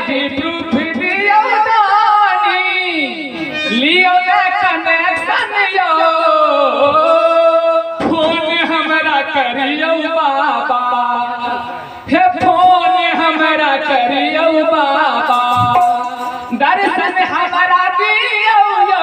ID proof दियो दानी लियो ना कनेक्शन यो फोन हमरा करियो बाबा हे फोन हमरा करियो बाबा दर्शन हमरा दियो यो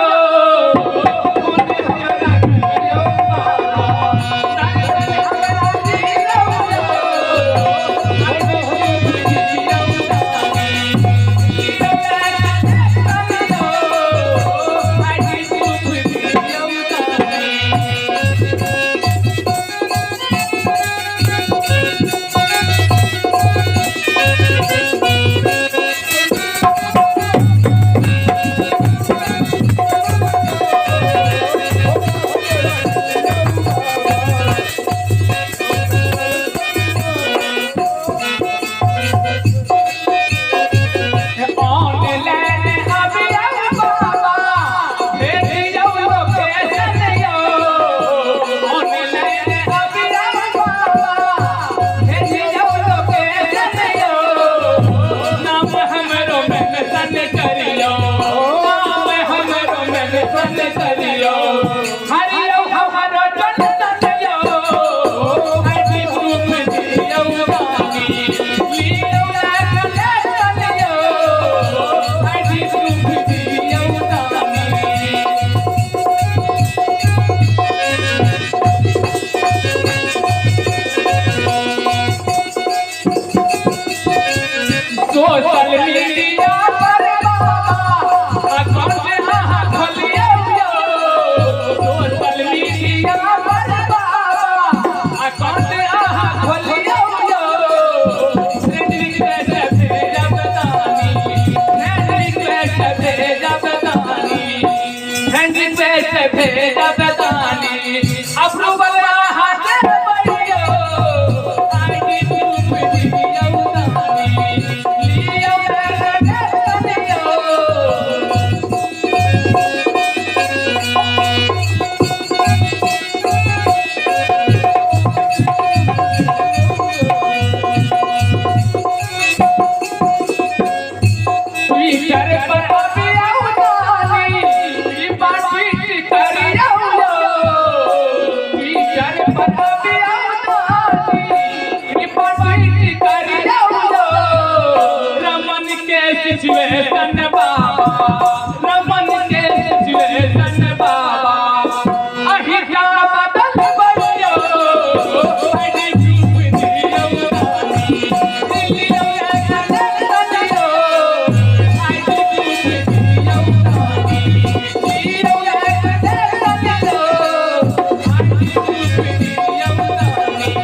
सोशल मीडिया पर बाबा अकाउंट खोलियो सोशल मीडिया पर बाबा अकाउंट खोलियो फ्रेंड रिक्वेस्ट भेजा बतानी फ्रेंड रिक्वेस्ट भेजा बतानी फ्रेंड रिक्वेस्ट भेजा बतानी अप्रूवल हाथ बढ़ियो आईडी प्रूफ दियो सिचुएशन बाबा